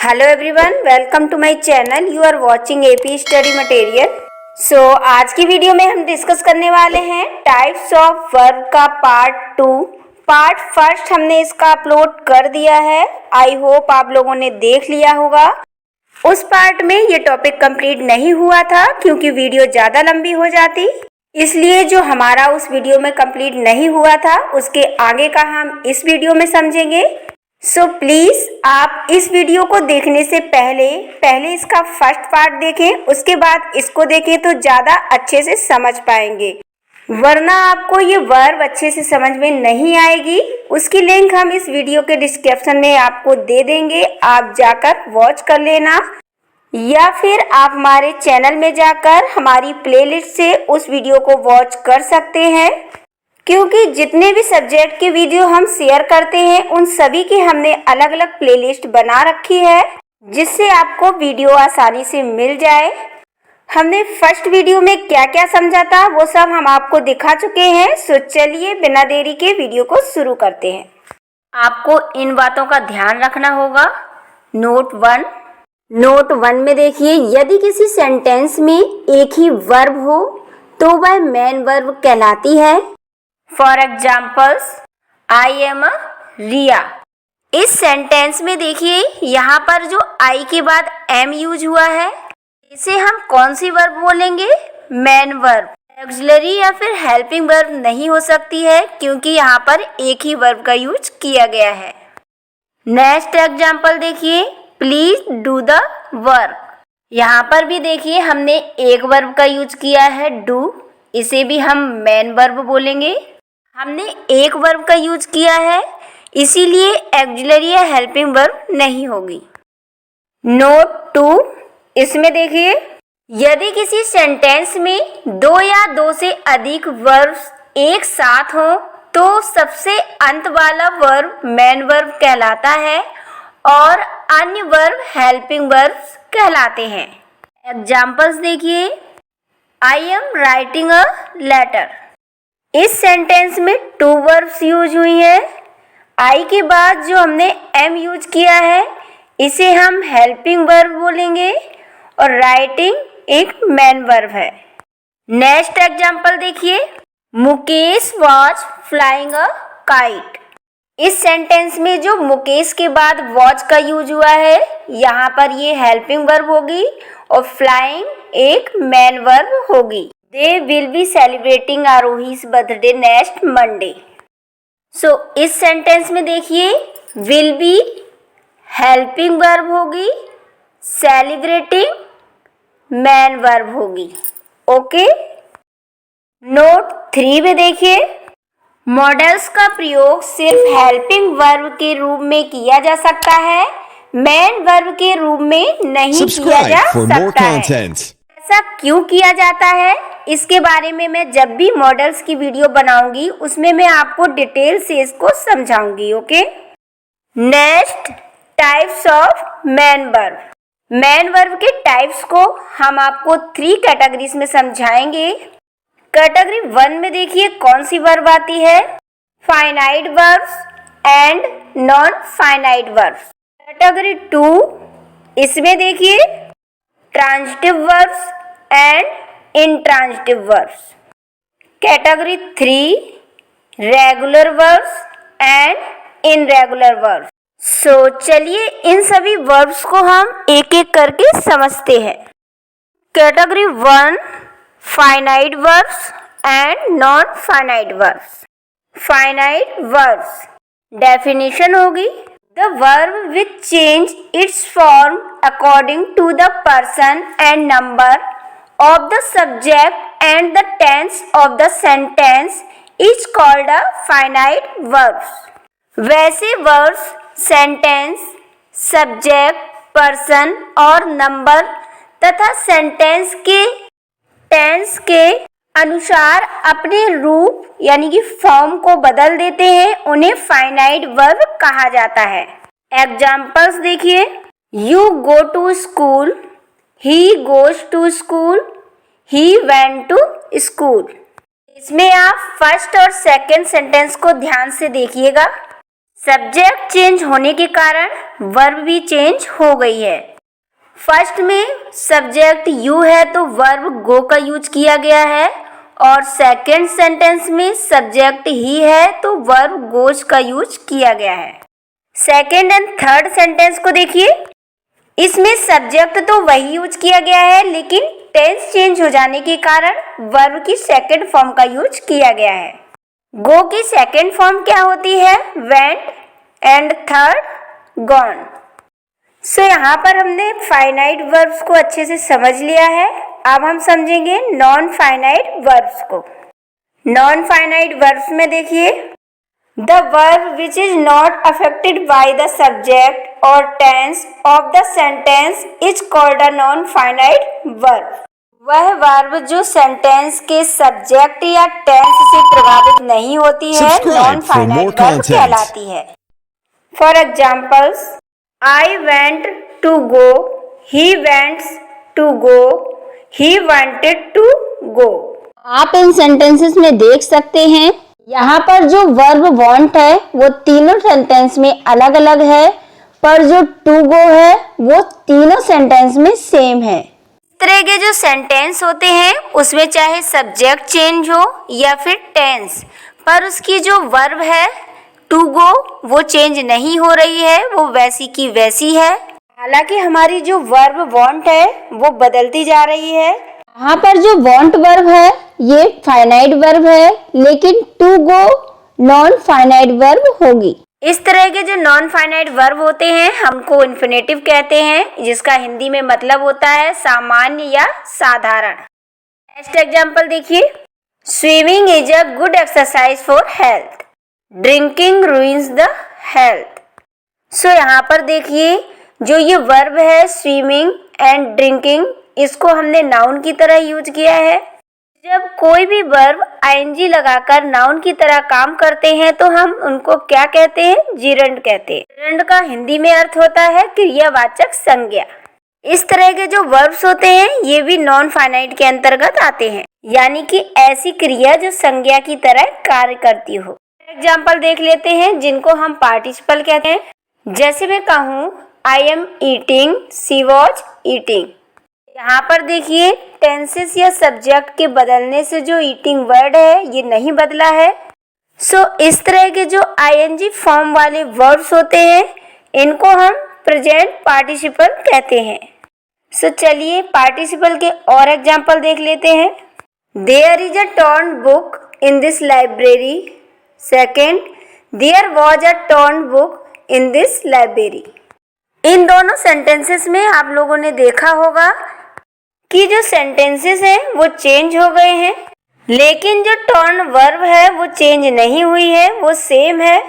Hello everyone, welcome to my channel. You are watching AP study material. So आज की video में हम discuss करने वाले हैं टाइप्स ऑफ वर्ब का पार्ट 2। पार्ट फर्स्ट हमने इसका अपलोड कर दिया है। आई होप आप लोगों ने देख लिया होगा। उस पार्ट में ये टॉपिक कंप्लीट नहीं हुआ था क्योंकि वीडियो ज़्यादा लंबी हो जाती, इसलिए जो हमारा उस वीडियो में कंप्लीट नहीं हुआ था उसके आगे का हम इस वीडियो में समझेंगे। सो प्लीज़ आप इस वीडियो को देखने से पहले इसका फर्स्ट पार्ट देखें, उसके बाद इसको देखें तो ज़्यादा अच्छे से समझ पाएंगे, वरना आपको ये वर्ब अच्छे से समझ में नहीं आएगी। उसकी लिंक हम इस वीडियो के डिस्क्रिप्शन में आपको दे देंगे, आप जाकर वॉच कर लेना, या फिर आप हमारे चैनल में जाकर हमारी प्लेलिस्ट से उस वीडियो को वॉच कर सकते हैं। क्योंकि जितने भी सब्जेक्ट के वीडियो हम शेयर करते हैं उन सभी की हमने अलग अलग प्लेलिस्ट बना रखी है, जिससे आपको वीडियो आसानी से मिल जाए। हमने फर्स्ट वीडियो में क्या क्या समझा था वो सब हम आपको दिखा चुके हैं। सो चलिए बिना देरी के वीडियो को शुरू करते हैं। आपको इन बातों का ध्यान रखना होगा। नोट वन में देखिए, यदि किसी सेंटेंस में एक ही वर्ब हो तो वह मेन वर्ब कहलाती है। For examples, I am a Riya. इस सेंटेंस में देखिए यहाँ पर जो आई के बाद एम यूज हुआ है, इसे हम कौन सी वर्ब बोलेंगे? Main verb. ऑक्सिलरी या फिर हेल्पिंग वर्ब नहीं हो सकती है क्योंकि यहाँ पर एक ही वर्ब का यूज किया गया है। नेक्स्ट एग्जाम्पल देखिए, प्लीज डू द वर्क। यहाँ पर भी देखिए हमने एक वर्ब का यूज किया है डू, इसे भी हम मेन वर्ब बोलेंगे। हमने एक वर्ब का यूज किया है, इसीलिए ऑक्सिलरी या हेल्पिंग वर्ब नहीं होगी। नोट 2, इसमें देखिए, यदि किसी सेंटेंस में दो या दो से अधिक वर्ब्स एक साथ हो तो सबसे अंत वाला वर्ब मेन वर्ब कहलाता है और अन्य वर्ब हेल्पिंग वर्ब्स कहलाते हैं। एग्जाम्पल्स देखिए, I am writing a letter. इस सेंटेंस में टू वर्ब्स यूज हुई हैं। आई के बाद जो हमने एम यूज किया है इसे हम हेल्पिंग वर्ब बोलेंगे और राइटिंग एक मेन वर्ब है। नेक्स्ट एग्जाम्पल देखिए, Mukesh was flying a kite. इस सेंटेंस में जो मुकेश के बाद वॉच का यूज हुआ है, यहाँ पर ये हेल्पिंग वर्ब होगी और फ्लाइंग एक मेन वर्ब होगी। They will be celebrating Aarohi's birthday next Monday. So इस सेंटेंस में देखिए विल बी हेल्पिंग वर्ब होगी, सेलिब्रेटिंग मेन वर्ब होगी। ओके। नोट 3 में देखिए, मॉडल्स का प्रयोग सिर्फ हेल्पिंग वर्ब के रूप में किया जा सकता है, मेन वर्ब के रूप में नहीं किया जा सकता है। ऐसा क्यों किया जाता है इसके बारे में मैं जब भी मॉडल्स की वीडियो बनाऊंगी उसमें मैं आपको डिटेल से इसको समझाऊंगी। Okay. Next, types of main verb. Main verb के टाइप्स को हम आपको 3 कैटेगरीज में समझाएंगे। कैटेगरी 1 में देखिए कौन सी वर्ब आती है? Finite verbs and non finite verbs. Category 2, इसमें देखिए transitive verbs and intransitive verbs. Category 3, regular verbs and irregular verbs. So चलिए इन सभी वर्ब्स को हम एक एक करके समझते हैं। Category 1, finite verbs and non finite verbs. Finite verbs definition होगी, the verb which change its form according to the person and number of the subject and the tense of the sentence is called a finite verbs। वैसे verbs sentence, subject, person और number तथा sentence के tense के अनुसार अपने रूप यानी कि फॉर्म को बदल देते हैं, उन्हें finite verb कहा जाता है। एग्जाम्पल्स देखिए, you go to school, he goes to school, he went to school। इसमें आप फर्स्ट और सेकंड सेंटेंस को ध्यान से देखिएगा। सब्जेक्ट चेंज होने के कारण वर्ब भी चेंज हो गई है। फर्स्ट में सब्जेक्ट यू है तो वर्ब गो का यूज किया गया है, और सेकेंड सेंटेंस में सब्जेक्ट ही है तो वर्ब गोज का यूज किया गया है। सेकेंड एंड थर्ड सेंटेंस को देखिए, इसमें सब्जेक्ट तो वही यूज किया गया है, लेकिन टेंस चेंज हो जाने के कारण वर्ब की सेकेंड फॉर्म का यूज किया गया है। गो की सेकेंड फॉर्म क्या होती है? Went, and third gone. So यहाँ पर हमने फाइनाइट वर्ब्स को अच्छे से समझ लिया है। अब हम समझेंगे नॉन फाइनाइट वर्ब्स को। नॉन फाइनाइट वर्ब्स में देखिए, the verb which is not affected by the subject और tense of the sentence is called a non finite verb. वह वर्ब जो सेंटेंस के सब्जेक्ट या टेंस से प्रभावित नहीं होती है, नॉन फाइनाइट वर्ब कहलाती है। For examples, I went to go, he went to go, he wanted to go। आप इन सेंटेंसेस में देख सकते हैं, यहाँ पर जो वर्ब want है वो तीनों सेंटेंस में अलग अलग है, पर जो to go है वो तीनों सेंटेंस में सेम है। इस तरह के जो सेंटेंस होते हैं उसमें चाहे सब्जेक्ट चेंज हो या फिर टेंस, पर उसकी जो वर्ब है टू गो वो चेंज नहीं हो रही है, वो वैसी की वैसी है। हालांकि हमारी जो वर्ब वांट है वो बदलती जा रही है। यहाँ पर जो वांट वर्ब है ये फाइनाइट वर्ब है, लेकिन to go non finite verb होगी। इस तरह के जो नॉन फाइनाइट वर्ब होते हैं हमको इन्फिनेटिव कहते हैं, जिसका हिंदी में मतलब होता है सामान्य या साधारण। नेक्स्ट एग्जाम्पल देखिए, swimming is a good exercise for health, drinking ruins the health. So यहाँ पर देखिए जो ये वर्ब है स्विमिंग एंड ड्रिंकिंग, इसको हमने नाउन की तरह यूज किया है। जब कोई भी वर्ब आईएनजी लगाकर नाउन की तरह काम करते हैं तो हम उनको क्या कहते हैं? जिरंड कहते हैं। जिरंड का हिंदी में अर्थ होता है क्रियावाचक संज्ञा। इस तरह के जो वर्ब्स होते हैं ये भी नॉन फाइनाइट के अंतर्गत आते हैं, यानी कि ऐसी क्रिया जो संज्ञा की तरह कार्य करती हो। एग्जाम्पल देख लेते हैं जिनको हम पार्टिसिपल कहते हैं। जैसे मैं कहूँ I am eating, she was eating. यहाँ पर देखिए टेंसेस या सब्जेक्ट के बदलने से जो ईटिंग वर्ड है ये नहीं बदला है। सो इस तरह के जो आईएनजी फॉर्म वाले वर्ड्स होते हैं इनको हम प्रेजेंट पार्टिसिपल कहते हैं। सो चलिए पार्टिसिपल के और एग्जाम्पल देख लेते हैं। There is a torn book in this library. Second, there was a torn book in this library. इन दोनों सेंटेंसेस में आप लोगों ने देखा होगा कि जो सेंटेंसेस हैं वो चेंज हो गए हैं, लेकिन जो टर्न वर्ब है वो चेंज नहीं हुई है, वो सेम है।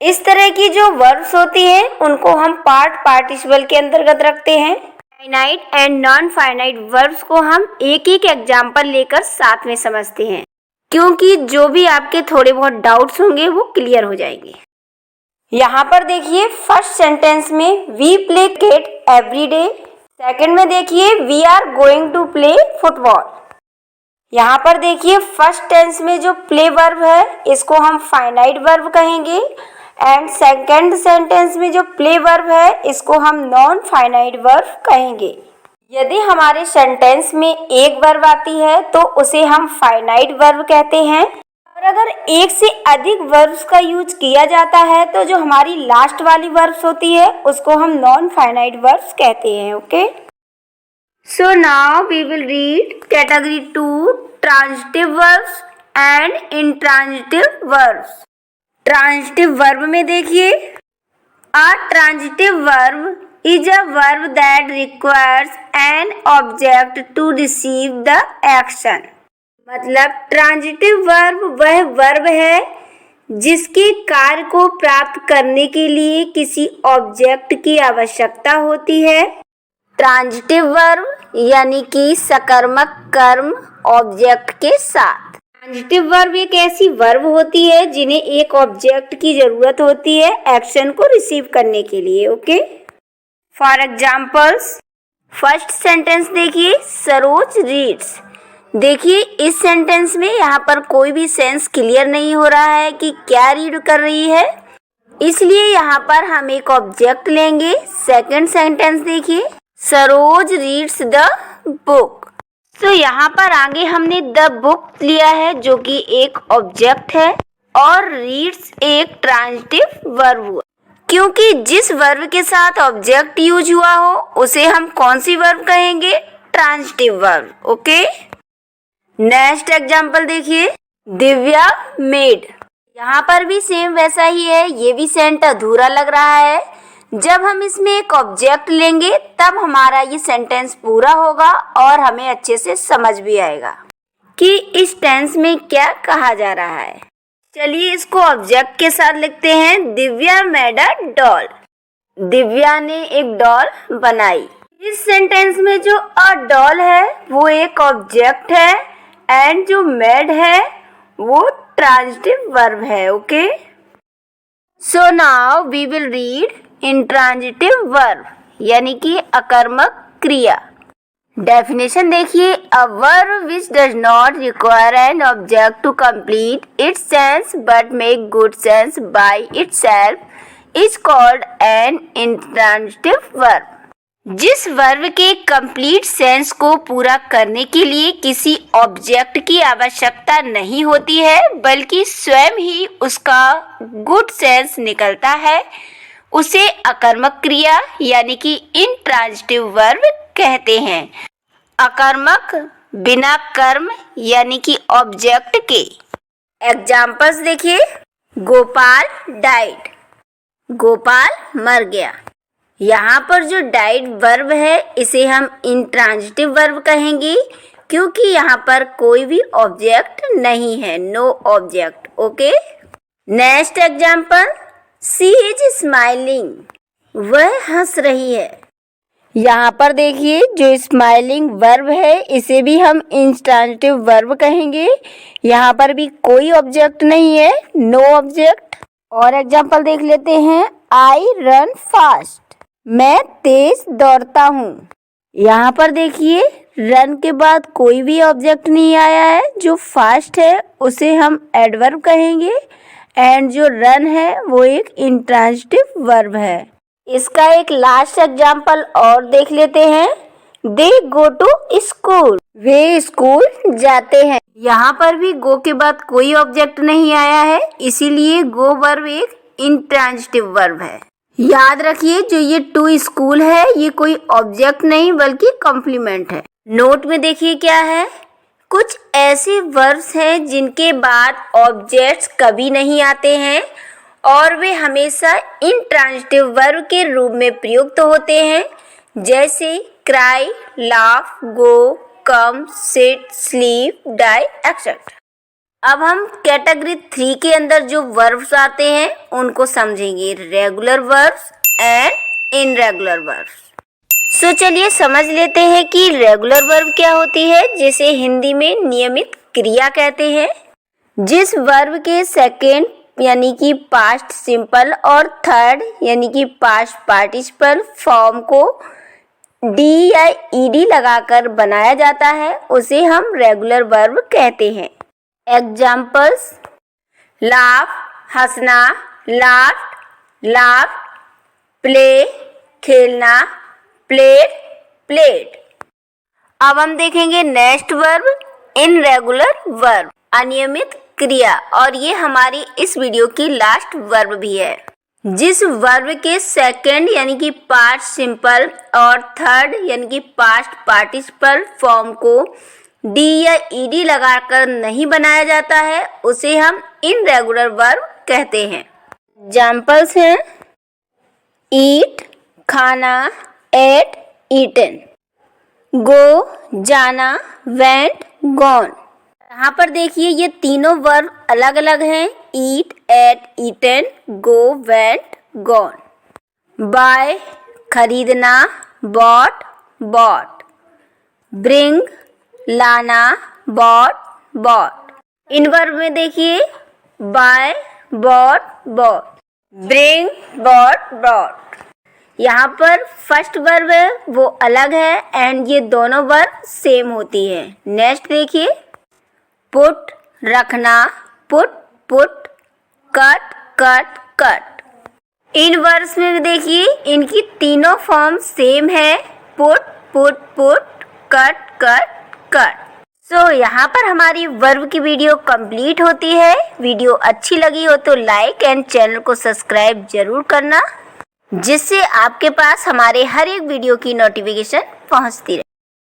इस तरह की जो वर्ब्स होती हैं उनको हम पार्ट पार्टिसिपल के अंतर्गत रखते हैं। Finite and non finite verbs को हम एक एक एग्जाम्पल लेकर साथ में समझते हैं, क्योंकि जो भी आपके थोड़े बहुत डाउट्स होंगे वो क्लियर हो जाएंगे। यहाँ पर देखिए फर्स्ट सेंटेंस में we play cricket every day. Second में देखिए we are going to play football. यहाँ पर देखिए फर्स्ट टेंस में जो प्ले वर्ब है इसको हम फाइनाइट वर्ब कहेंगे, एंड सेकेंड सेंटेंस में जो प्ले वर्ब है इसको हम नॉन फाइनाइट वर्ब कहेंगे। यदि हमारे सेंटेंस में एक वर्ब आती है तो उसे हम फाइनाइट वर्ब कहते हैं, और अगर एक से अधिक वर्ब्स का यूज किया जाता है तो जो हमारी लास्ट वाली वर्ब्स होती है उसको हम नॉन फाइनाइट वर्ब्स कहते हैं। Okay, so now we will read category 2 transitive verbs and intransitive verbs. Transitive verb में देखिए a transitive verb is a verb that requires an object to receive the action। मतलब transitive verb वह verb है जिसके कार्य को प्राप्त करने के लिए किसी ऑब्जेक्ट की आवश्यकता होती है। ट्रांजिटिव वर्ब यानी कि सकर्मक कर्म ऑब्जेक्ट के साथ। ट्रांजिटिव वर्ब एक ऐसी वर्ब होती है जिन्हें एक ऑब्जेक्ट की जरूरत होती है एक्शन को रिसीव करने के लिए। Okay, for examples first sentence देखिए सरोज रीड्स। देखिए इस सेंटेंस में यहाँ पर कोई भी सेंस क्लियर नहीं हो रहा है कि क्या रीड कर रही है। इसलिए यहाँ पर हम एक ऑब्जेक्ट लेंगे। सेकंड सेंटेंस देखिए, सरोज रीड्स द बुक। तो यहाँ पर आगे हमने द बुक लिया है जो कि एक ऑब्जेक्ट है और रीड्स एक ट्रांजिटिव वर्ब हुआ, क्योंकि जिस वर्ब के साथ ऑब्जेक्ट यूज हुआ हो उसे हम कौन सी वर्ब कहेंगे? Transitive verb. Okay, next example देखिए, दिव्या मेड। यहाँ पर भी सेम वैसा ही है, ये भी सेंट अधूरा लग रहा है। जब हम इसमें एक ऑब्जेक्ट लेंगे तब हमारा ये सेंटेंस पूरा होगा और हमें अच्छे से समझ भी आएगा कि इस टेंस में क्या कहा जा रहा है। चलिए इसको ऑब्जेक्ट के साथ लिखते हैं। Divya made a doll. Divya ने एक डॉल बनाई। इस सेंटेंस में जो अ डॉल है वो एक ऑब्जेक्ट है एंड जो मेड है वो ट्रांजिटिव वर्ब है। Okay, so now we will read intransitive verb यानी कि अकर्मक क्रिया। डेफिनेशन देखिए, a verb which does not require an object to complete its sense but make good sense by itself is called an intransitive verb. जिस verb के complete sense को पूरा करने के लिए किसी ऑब्जेक्ट की आवश्यकता नहीं होती है बल्कि स्वयं ही उसका गुड सेंस निकलता है, उसे अकर्मक क्रिया यानी कि इंट्रांजिटिव वर्ब कहते हैं। अकर्मक बिना कर्म यानी कि ऑब्जेक्ट के। एग्जाम्पल्स देखिए, गोपाल डाइड। गोपाल मर गया। यहाँ पर जो डाइड वर्ब है इसे हम इंट्रांजिटिव वर्ब कहेंगे क्योंकि यहाँ पर कोई भी ऑब्जेक्ट नहीं है, no object. Okay, next example, she is smiling. वह हंस रही है। यहाँ पर देखिए जो स्माइलिंग वर्ब है इसे भी हम इंट्रांजिटिव वर्ब कहेंगे। यहाँ पर भी कोई ऑब्जेक्ट नहीं है, नो ऑब्जेक्ट। और एग्जाम्पल देख लेते हैं, आई रन फास्ट। मैं तेज दौड़ता हूँ। यहाँ पर देखिए रन के बाद कोई भी ऑब्जेक्ट नहीं आया है। जो फास्ट है उसे हम एडवर्ब कहेंगे एंड जो रन है वो एक इंट्रांजिटिव वर्ब है। इसका एक लास्ट एग्जाम्पल और देख लेते हैं, दे गो टू स्कूल। वे स्कूल जाते हैं। यहाँ पर भी गो के बाद कोई ऑब्जेक्ट नहीं आया है, इसीलिए गो वर्ब एक इंट्रांजिटिव वर्ब है। याद रखिए जो ये टू स्कूल है ये कोई ऑब्जेक्ट नहीं बल्कि कॉम्प्लीमेंट है। नोट में देखिए क्या है, कुछ ऐसे वर्ब्स हैं जिनके बाद ऑब्जेक्ट्स कभी नहीं आते हैं और वे हमेशा इंट्रांजिटिव वर्ब के रूप में प्रयुक्त होते हैं, जैसे क्राई, लाफ, गो, कम, सिट, स्लीप, डाई एक्सेट्रा। अब हम कैटेगरी 3 के अंदर जो वर्ब्स आते हैं उनको समझेंगे, regular verbs and irregular verbs. So चलिए समझ लेते हैं कि रेगुलर वर्ब क्या होती है, जिसे हिंदी में नियमित क्रिया कहते हैं। जिस वर्ब के सेकेंड यानी कि पास्ट सिंपल और थर्ड यानी कि पास्ट पार्टिसिपल फॉर्म को डी या ईडी लगाकर बनाया जाता है उसे हम रेगुलर वर्ब कहते हैं। एग्जाम्पल्स, लाफ हंसना, लाफ्ट लाफ्ट, प्ले खेलना, प्लेड प्लेड। अब हम देखेंगे नेक्स्ट वर्ब, इनरेगुलर वर्ब अनियमित क्रिया, और ये हमारी इस वीडियो की लास्ट वर्ब भी है। जिस वर्ब के सेकंड यानी कि पास्ट सिंपल और थर्ड यानी कि पास्ट पार्टिसिपल फॉर्म को डी या ईडी लगाकर नहीं बनाया जाता है उसे हम इनरेगुलर वर्ब कहते हैं। एग्जाम्पल्स हैं, ईट खाना, एट ईटन, गो जाना, वेंट गॉन। यहाँ पर देखिए ये तीनों वर्ब अलग अलग हैं, eat, ate, eaten, go, went, gone. Buy खरीदना, बॉट बॉट, ब्रिंग लाना, बॉट बॉट। इन वर्ब में देखिए buy, bought bought, bring, bought bought. यहाँ पर फर्स्ट वर्ब है वो अलग है एंड ये दोनों वर्ब सेम होती है। नेक्स्ट देखिए, पुट रखना, put put, cut cut cut. इन वर्ब्स में भी देखिए इनकी तीनों फॉर्म सेम है, put put put, cut cut cut. So यहाँ पर हमारी वर्ब की वीडियो कंप्लीट होती है। वीडियो अच्छी लगी हो तो लाइक एंड चैनल को सब्सक्राइब जरूर करना, जिससे आपके पास हमारे हर एक वीडियो की नोटिफिकेशन पहुँचती रहे।